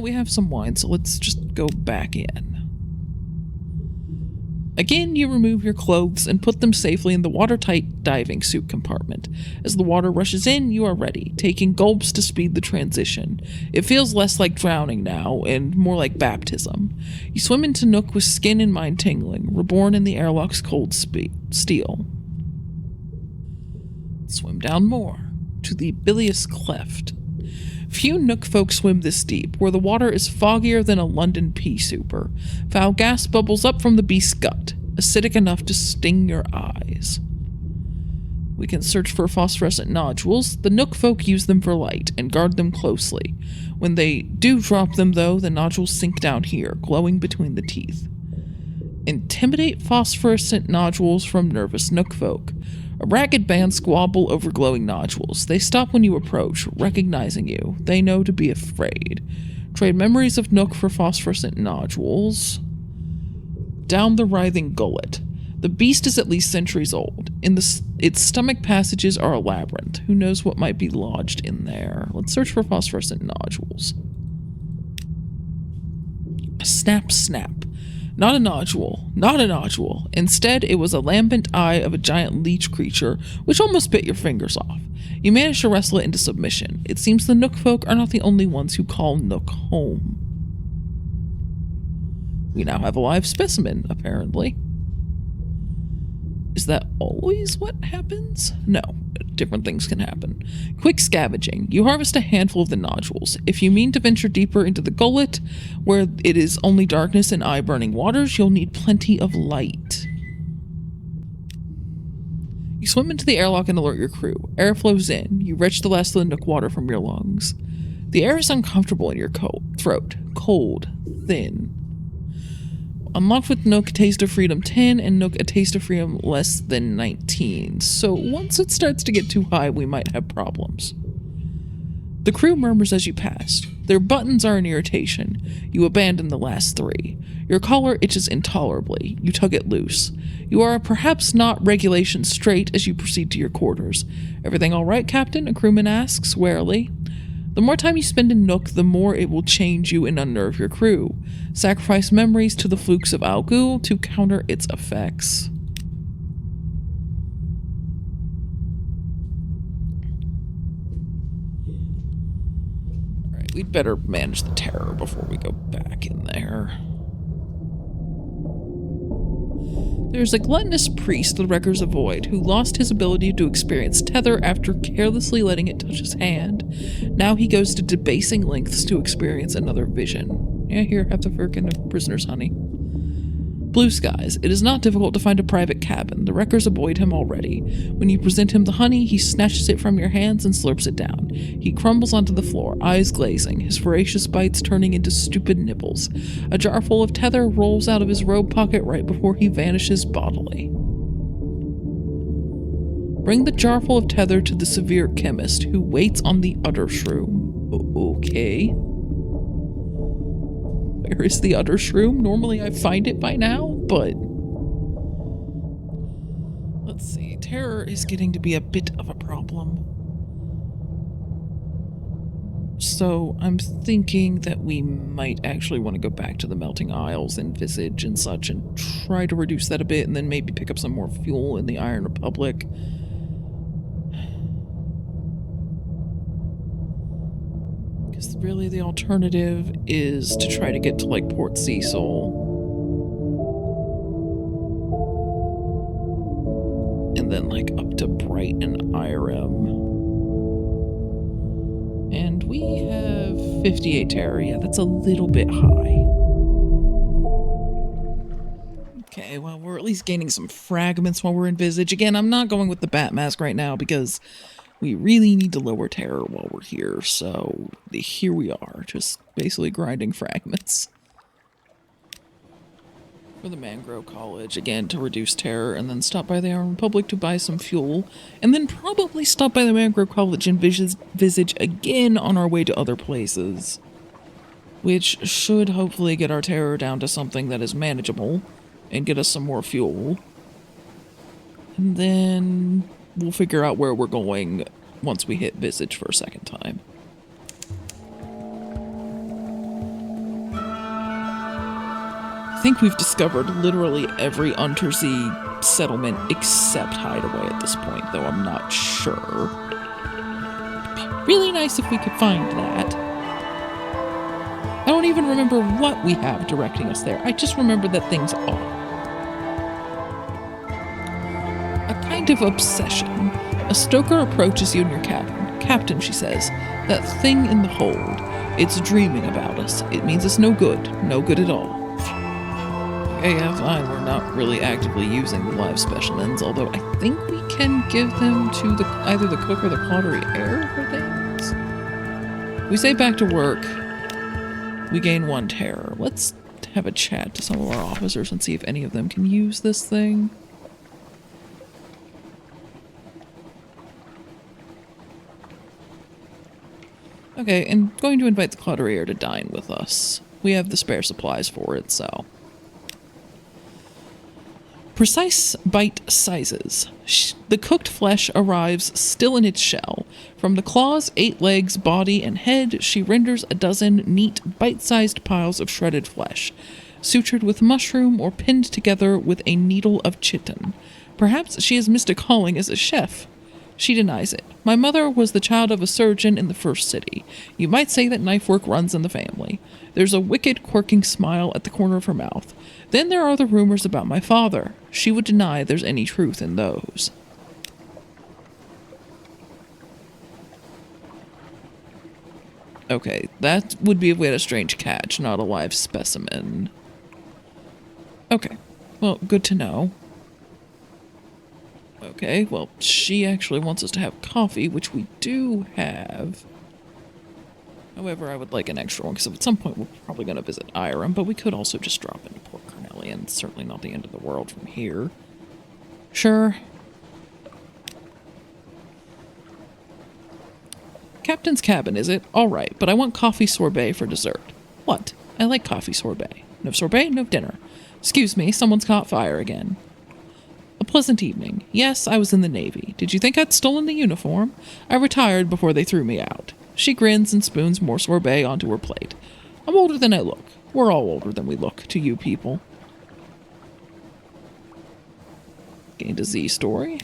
Well, we have some wine, so let's just go back in. Again, you remove your clothes and put them safely in the watertight diving suit compartment. As the water rushes in, you are ready, taking gulps to speed the transition. It feels less like drowning now, and more like baptism. You swim into Nook with skin and mind tingling, reborn in the airlock's cold steel. Swim down more, to the bilious cleft. Few Nook folk swim this deep, where the water is foggier than a London pea super. Foul gas bubbles up from the beast's gut, acidic enough to sting your eyes. We can search for phosphorescent nodules. The Nook folk use them for light and guard them closely. When they do drop them, though, the nodules sink down here, glowing between the teeth. Intimidate phosphorescent nodules from nervous Nook folk. A ragged band squabble over glowing nodules. They stop when you approach, recognizing you. They know to be afraid. Trade memories of Nook for phosphorescent nodules. Down the writhing gullet. The beast is at least centuries old. Its stomach passages are a labyrinth. Who knows what might be lodged in there? Let's search for phosphorescent nodules. Snap, snap. Not a nodule. Not a nodule. Instead, it was a lambent eye of a giant leech creature, which almost bit your fingers off. You managed to wrestle it into submission. It seems the Nook folk are not the only ones who call Nook home. We now have a live specimen, apparently. Is that always what happens? No, different things can happen. Quick scavenging. You harvest a handful of the nodules. If you mean to venture deeper into the gullet, where it is only darkness and eye-burning waters, you'll need plenty of light. You swim into the airlock and alert your crew. Air flows in. You retch the last of the Nook water from your lungs. The air is uncomfortable in your throat. Cold. Thin. Unlocked with Nook Taste of Freedom 10 and Nook A Taste of Freedom less than 19. So once it starts to get too high, we might have problems. The crew murmurs as you pass. Their buttons are an irritation. You abandon the last 3. Your collar itches intolerably. You tug it loose. You are perhaps not regulation straight as you proceed to your quarters. Everything all right, Captain? A crewman asks, warily. The more time you spend in Nook, the more it will change you and unnerve your crew. Sacrifice memories to the flukes of Al Ghul to counter its effects. Alright, we'd better manage the terror before we go back in there. There's a gluttonous priest the Wreckers avoid who lost his ability to experience tether after carelessly letting it touch his hand. Now he goes to debasing lengths to experience another vision. Yeah, here, have the firkin of prisoner's honey. Blue skies. It is not difficult to find a private cabin. The Wreckers avoid him already. When you present him the honey, he snatches it from your hands and slurps it down. He crumbles onto the floor, eyes glazing, his voracious bites turning into stupid nibbles. A jar full of tether rolls out of his robe pocket right before he vanishes bodily. Bring the jar full of tether to the severe chemist, who waits on the udder shroom. Okay. Where is the udder shroom? Normally I find it by now, but... Let's see. Terror is getting to be a bit of a problem. So I'm thinking that we might actually want to go back to the Melting Isles and Visage and such and try to reduce that a bit and then maybe pick up some more fuel in the Iron Republic. Because really the alternative is to try to get to like Port Cecil. And then like up to Bright and Irem. And we have 58 terror. Yeah, that's a little bit high. Okay, well, we're at least gaining some fragments while we're in Visage. Again, I'm not going with the bat mask right now because we really need to lower terror while we're here. So here we are, just basically grinding fragments. For the Mangrove College, again, to reduce terror, and then stop by the Iron Republic to buy some fuel, and then probably stop by the Mangrove College and Visage again on our way to other places. Which should hopefully get our terror down to something that is manageable, and get us some more fuel. And then we'll figure out where we're going once we hit Visage for a second time. think we've discovered literally every undersea settlement except Hideaway at this point, though I'm not sure. It'd be really nice if we could find that. I don't even remember what we have directing us there. I just remember that things are. A kind of obsession. A stoker approaches you in your cabin. Captain, she says, that thing in the hold. It's dreaming about us. It means it's no good. No good at all. Okay, yeah, fine. We're not really actively using the live specimens, although I think we can give them to either the cook or the pottery heir for things. We say back to work. We gain 1 terror. Let's have a chat to some of our officers and see if any of them can use this thing. Okay, and going to invite the Cloderier to dine with us. We have the spare supplies for it, so. Precise bite sizes. The cooked flesh arrives still in its shell. From the claws, 8 legs, body, and head, she renders a dozen neat, bite-sized piles of shredded flesh, sutured with mushroom or pinned together with a needle of chitin. Perhaps she has missed a calling as a chef. She denies it. My mother was the child of a surgeon in the first city. You might say that knife work runs in the family. There's a wicked, quirking smile at the corner of her mouth. Then there are the rumors about my father. She would deny there's any truth in those. Okay, that would be if we had a strange catch, not a live specimen. Okay, well, good to know. Okay, well, she actually wants us to have coffee, which we do have. However, I would like an extra one, because at some point we're probably going to visit Irem, but we could also just drop into Port Carnelian. It's certainly not the end of the world from here. Sure. Captain's cabin, is it? All right, but I want coffee sorbet for dessert. What? I like coffee sorbet. No sorbet, no dinner. Excuse me, someone's caught fire again. A pleasant evening. Yes, I was in the Navy. Did you think I'd stolen the uniform? I retired before they threw me out. She grins and spoons more sorbet onto her plate. I'm older than I look. We're all older than we look to you people. Gained a Z story.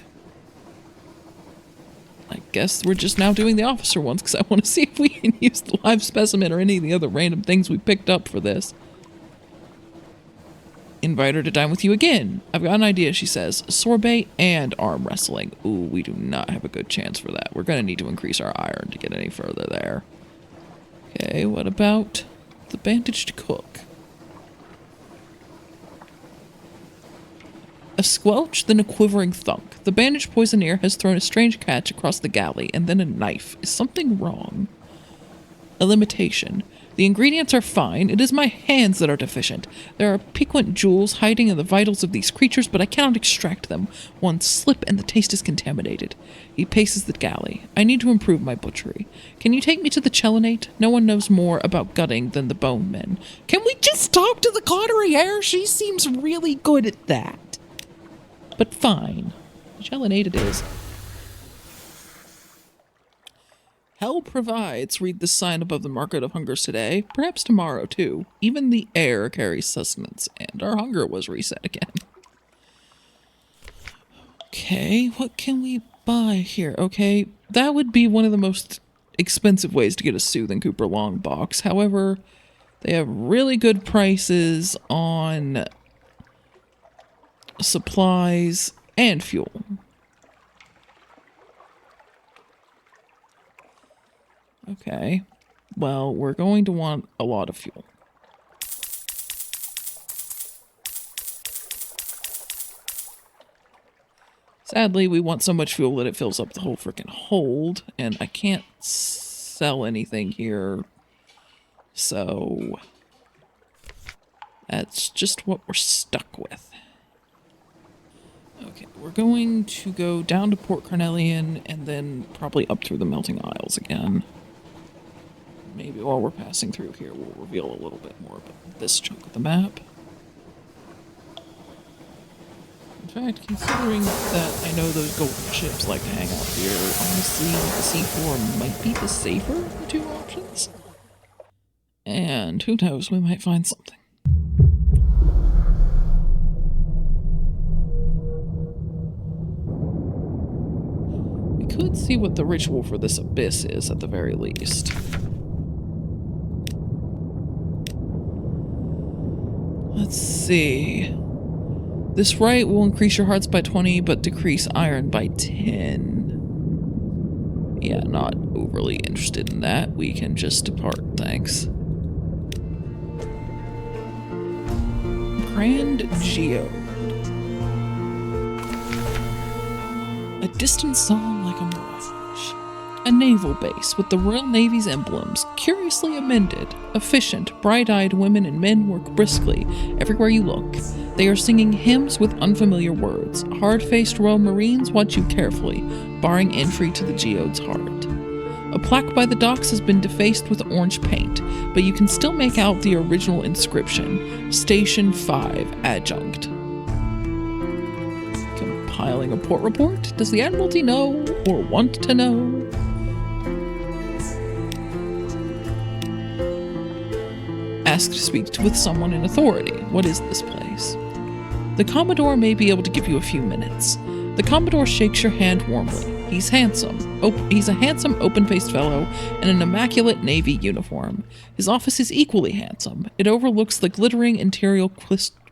I guess we're just now doing the officer ones because I want to see if we can use the live specimen or any of the other random things we picked up for this. Invite her to dine with you again. I've got an idea, she says. Sorbet and arm wrestling. Ooh, we do not have a good chance for that. We're going to need to increase our iron to get any further there. Okay, what about the bandaged cook? A squelch, then a quivering thunk. The bandaged poisoneer has thrown a strange catch across the galley, and then a knife. Is something wrong? A limitation. The ingredients are fine. It is my hands that are deficient. There are piquant jewels hiding in the vitals of these creatures, but I cannot extract them. One slip and the taste is contaminated. He paces the galley. I need to improve my butchery. Can you take me to the Chelinate? No one knows more about gutting than the bone men. Can we just talk to the Cloderier? She seems really good at that. But fine. Chelinate it is. Hell provides, read the sign above the market of hungers today, perhaps tomorrow too. Even the air carries sustenance, and our hunger was reset again. Okay, what can we buy here? Okay, that would be one of the most expensive ways to get a Soothing Cooper long box. However, they have really good prices on supplies and fuel. Okay, well, we're going to want a lot of fuel. Sadly, we want so much fuel that it fills up the whole freaking hold, and I can't sell anything here, so that's just what we're stuck with. Okay, we're going to go down to Port Carnelian and then probably up through the Melting Isles again. Maybe while we're passing through here, we'll reveal a little bit more about this chunk of the map. In fact, considering that I know those golden ships like to hang out here, honestly, the C4 might be the safer of the two options. And who knows, we might find something. could see what the ritual for this abyss is at the very least. Let's see. This rite will increase your hearts by 20, but decrease iron by 10. Yeah, not overly interested in that. We can just depart, thanks. Grand Geode. A distant song like a mirage. A naval base with the Royal Navy's emblems, curiously amended. Efficient, bright-eyed women and men work briskly everywhere you look. They are singing hymns with unfamiliar words. Hard-faced Royal Marines watch you carefully, barring entry to the Geode's heart. A plaque by the docks has been defaced with orange paint, but you can still make out the original inscription, Station 5, Adjunct. Compiling a port report? Does the Admiralty know, or want to know? Ask to speak with someone in authority. What is this place? The Commodore may be able to give you a few minutes. The Commodore shakes your hand warmly. He's handsome. He's a handsome, open-faced fellow in an immaculate Navy uniform. His office is equally handsome. It overlooks the glittering interior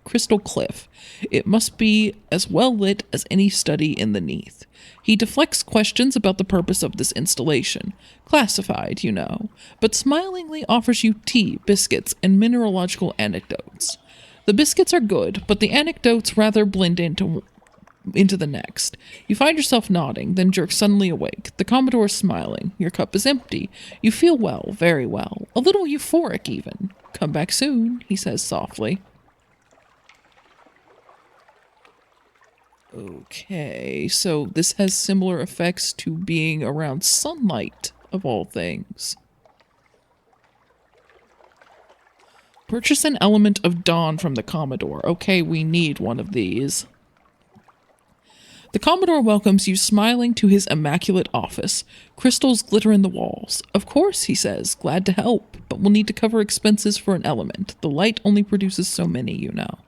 crystal cliff. It must be as well lit as any study in the Neath. He deflects questions about the purpose of this installation. Classified, you know, but smilingly offers you tea, biscuits, and mineralogical anecdotes. The biscuits are good, but the anecdotes rather blend into the next. You find yourself nodding, then jerk suddenly awake. The Commodore is smiling. Your cup is empty. You feel well, very well. A little euphoric, even. Come back soon, he says softly. Okay, so this has similar effects to being around sunlight, of all things. Purchase an element of dawn from the Commodore. Okay, we need one of these. The Commodore welcomes you smiling to his immaculate office. Crystals glitter in the walls. Of course, he says, glad to help, but we'll need to cover expenses for an element. The light only produces so many, you know.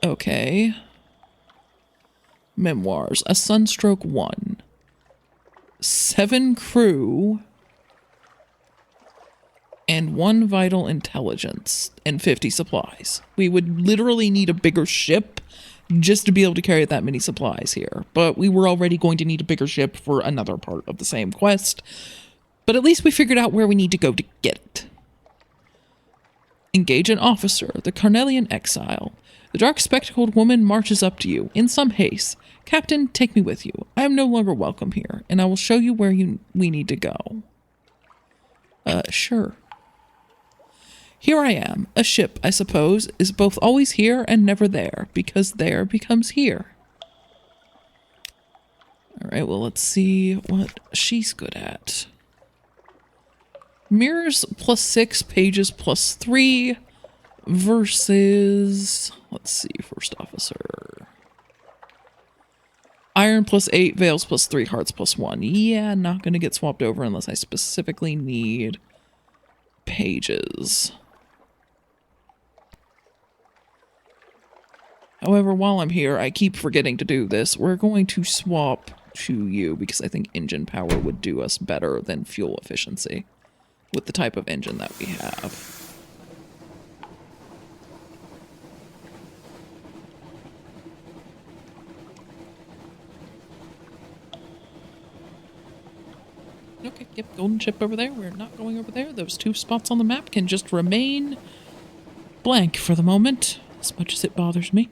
Okay. Memoirs. A Sunstroke 1. 7 crew. And 1 vital intelligence. And 50 supplies. We would literally need a bigger ship just to be able to carry that many supplies here. But we were already going to need a bigger ship for another part of the same quest. But at least we figured out where we need to go to get it. Engage an officer, the Carnelian exile. The dark-spectacled woman marches up to you, in some haste. Captain, take me with you. I am no longer welcome here, and I will show you where we need to go. Sure. Here I am. A ship, I suppose, is both always here and never there, because there becomes here. Alright, well, let's see what she's good at. Mirrors +6, pages +3, versus... Let's see, first officer. Iron +8, veils +3, hearts +1. Yeah, not gonna get swapped over unless I specifically need pages. However, while I'm here, I keep forgetting to do this. We're going to swap to you because I think engine power would do us better than fuel efficiency with the type of engine that we have. Okay, yep, golden ship over there. We're not going over there. Those 2 spots on the map can just remain blank for the moment, as much as it bothers me.